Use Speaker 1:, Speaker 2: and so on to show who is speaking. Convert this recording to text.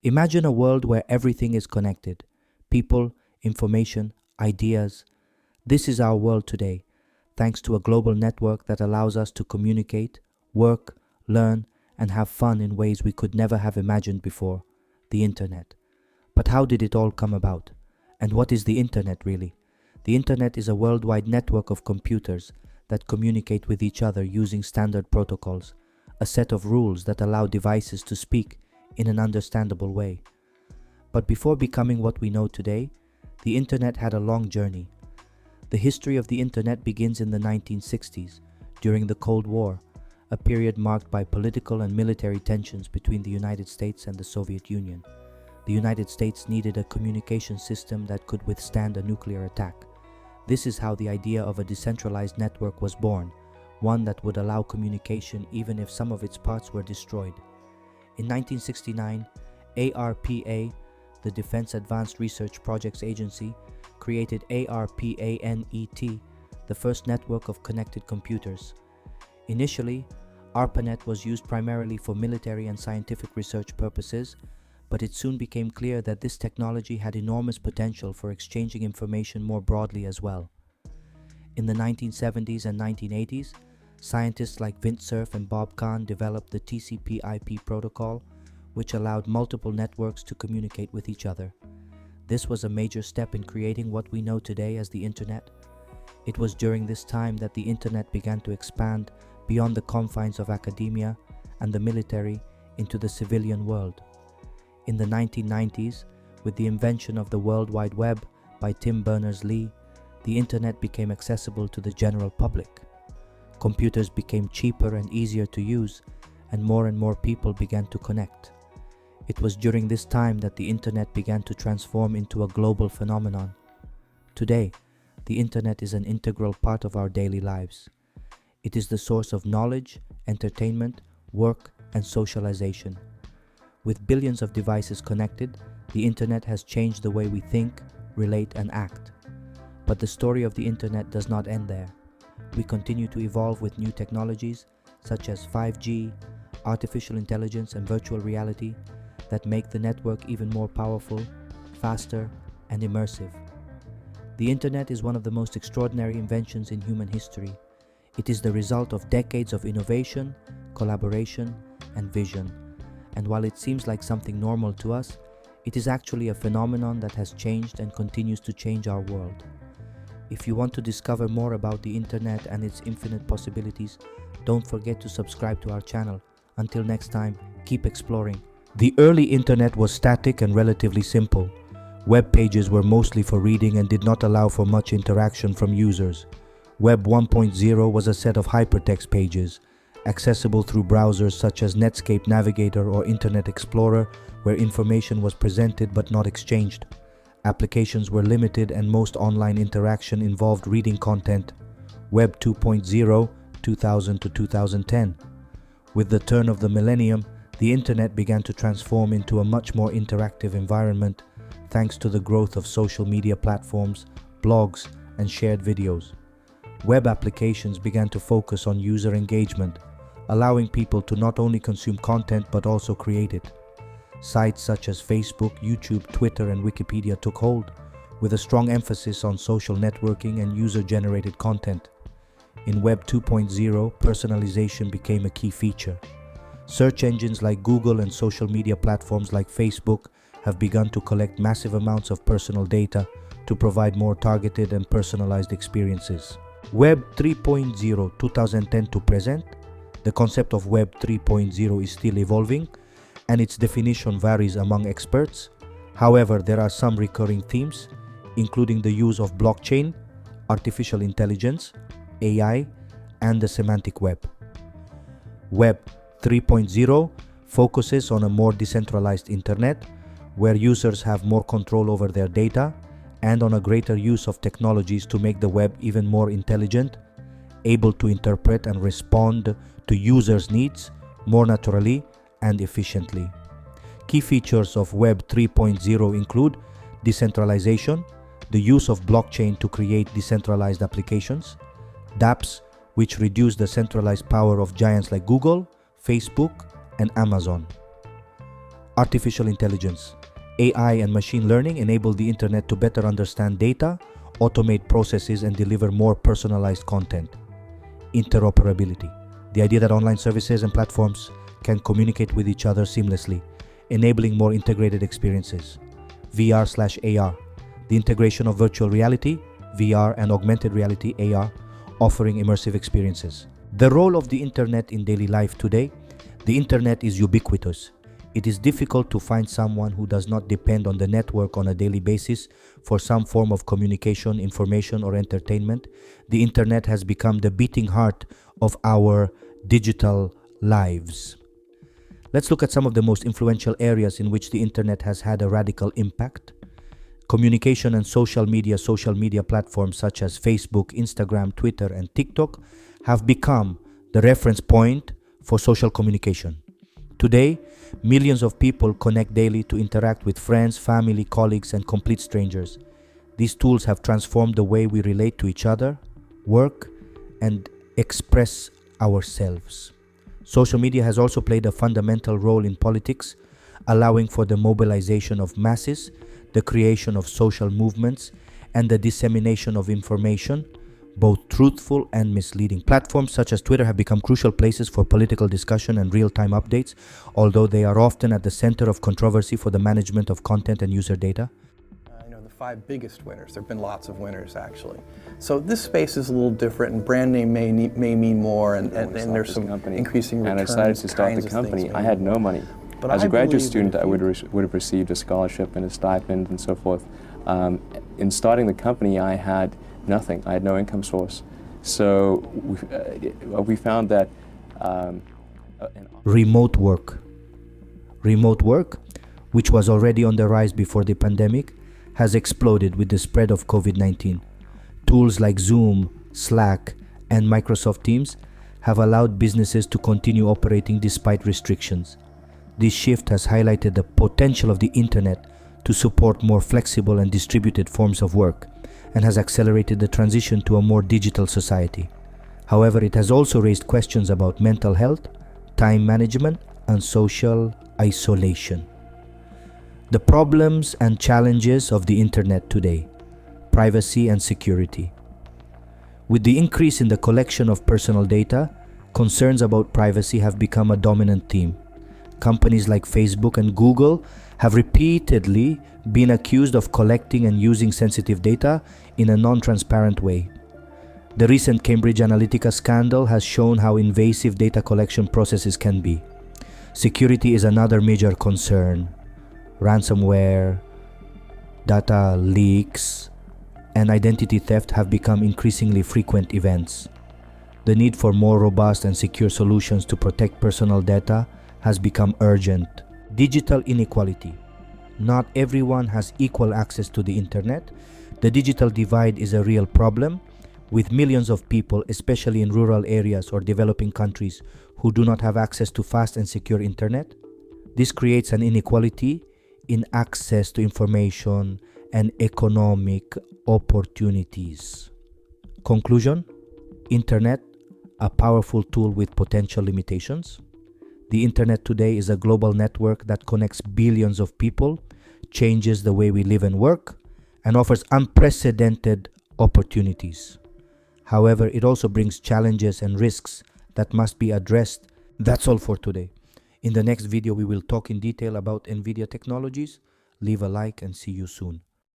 Speaker 1: Imagine a world where everything is connected: people, information, ideas. This is our world today, thanks to a global network that allows us to communicate, work, learn, and have fun in ways we could never have imagined before: the internet. But how did it all come about? And what is the internet really? The internet is a worldwide network of computers that communicate with each other using standard protocols, a set of rules that allow devices to speak in an understandable way. But before becoming what we know today, the internet had a long journey. The history of the internet begins in the 1960s, during the Cold War, a period marked by political and military tensions between the United States and the Soviet Union. The United States needed a communication system that could withstand a nuclear attack. This is how the idea of a decentralized network was born, one that would allow communication even if some of its parts were destroyed. In 1969, ARPA, the Defense Advanced Research Projects Agency, created ARPANET, the first network of connected computers. Initially, ARPANET was used primarily for military and scientific research purposes, but it soon became clear that this technology had enormous potential for exchanging information more broadly as well. In the 1970s and 1980s, scientists like Vint Cerf and Bob Kahn developed the TCP/IP protocol, which allowed multiple networks to communicate with each other. This was a major step in creating what we know today as the Internet. It was during this time that the Internet began to expand beyond the confines of academia and the military into the civilian world. In the 1990s, with the invention of the World Wide Web by Tim Berners-Lee, the Internet became accessible to the general public. Computers became cheaper and easier to use, and more people began to connect. It was during this time that the Internet began to transform into a global phenomenon. Today, the Internet is an integral part of our daily lives. It is the source of knowledge, entertainment, work, and socialization. With billions of devices connected, the Internet has changed the way we think, relate, and act. But the story of the Internet does not end there. We continue to evolve with new technologies such as 5G, artificial intelligence, and virtual reality that make the network even more powerful, faster, and immersive. The Internet is one of the most extraordinary inventions in human history. It is the result of decades of innovation, collaboration, and vision. And while it seems like something normal to us, it is actually a phenomenon that has changed and continues to change our world. If you want to discover more about the Internet and its infinite possibilities, don't forget to subscribe to our channel. Until next time, keep exploring. The early Internet was static and relatively simple. Web pages were mostly for reading and did not allow for much interaction from users. Web 1.0 was a set of hypertext pages, accessible through browsers such as Netscape Navigator or Internet Explorer, where information was presented but not exchanged. Applications were limited and most online interaction involved reading content. Web 2.0, 2000 to 2010. With the turn of the millennium, the Internet began to transform into a much more interactive environment thanks to the growth of social media platforms, blogs, and shared videos. Web applications began to focus on user engagement, allowing people to not only consume content but also create it. Sites such as Facebook, YouTube, Twitter, and Wikipedia took hold, with a strong emphasis on social networking and user-generated content. In Web 2.0, personalization became a key feature. Search engines like Google and social media platforms like Facebook have begun to collect massive amounts of personal data to provide more targeted and personalized experiences. Web 3.0, 2010 to present. The concept of Web 3.0 is still evolving, and its definition varies among experts. However, there are some recurring themes, including the use of blockchain, artificial intelligence, AI, and the semantic web. Web 3.0 focuses on a more decentralized internet, where users have more control over their data, and on a greater use of technologies to make the web even more intelligent, able to interpret and respond to users' needs more naturally and efficiently. Key features of Web 3.0 include decentralization, the use of blockchain to create decentralized applications, dApps, which reduce the centralized power of giants like Google, Facebook, and Amazon. Artificial intelligence. AI and machine learning enable the internet to better understand data, automate processes, and deliver more personalized content. Interoperability. The idea that online services and platforms can communicate with each other seamlessly, enabling more integrated experiences. VR/AR. The integration of virtual reality, VR, and augmented reality, AR, offering immersive experiences. The role of the internet in daily life today. The internet is ubiquitous. It is difficult to find someone who does not depend on the network on a daily basis for some form of communication, information, or entertainment. The internet has become the beating heart of our digital lives. Let's look at some of the most influential areas in which the internet has had a radical impact. Communication and social media platforms such as Facebook, Instagram, Twitter, and TikTok have become the reference point for social communication. Today, millions of people connect daily to interact with friends, family, colleagues, and complete strangers. These tools have transformed the way we relate to each other, work, and express ourselves. Social media has also played a fundamental role in politics, allowing for the mobilization of masses, the creation of social movements, and the dissemination of information, both truthful and misleading. Platforms such as Twitter have become crucial places for political discussion and real-time updates, although they are often at the center of controversy for the management of content and user data.
Speaker 2: The 5 biggest winners. There have been lots of winners, actually. So this space is a little different, and brand name may mean more, and there's some increasing returns.
Speaker 3: And I decided to start the company. I had no money.
Speaker 2: But
Speaker 3: as a graduate student, I would have received a scholarship and a stipend and so forth. In starting the company, I had nothing. I had no income source. So we found that
Speaker 1: remote work. Remote work, which was already on the rise before the pandemic, has exploded with the spread of COVID-19. Tools like Zoom, Slack, and Microsoft Teams have allowed businesses to continue operating despite restrictions. This shift has highlighted the potential of the internet to support more flexible and distributed forms of work, and has accelerated the transition to a more digital society. However, it has also raised questions about mental health, time management, and social isolation. The problems and challenges of the internet today. Privacy and security. With the increase in the collection of personal data, concerns about privacy have become a dominant theme. Companies like Facebook and Google have repeatedly been accused of collecting and using sensitive data in a non-transparent way. The recent Cambridge Analytica scandal has shown how invasive data collection processes can be. Security is another major concern. Ransomware, data leaks, and identity theft have become increasingly frequent events. The need for more robust and secure solutions to protect personal data has become urgent. Digital inequality. Not everyone has equal access to the internet. The digital divide is a real problem, with millions of people, especially in rural areas or developing countries, who do not have access to fast and secure internet. This creates an inequality in access to information and economic opportunities. Conclusion: Internet, a powerful tool with potential limitations. The internet today is a global network that connects billions of people, changes the way we live and work, and offers unprecedented opportunities. However, it also brings challenges and risks that must be addressed. That's all for today. In the next video, we will talk in detail about NVIDIA technologies. Leave a like and see you soon.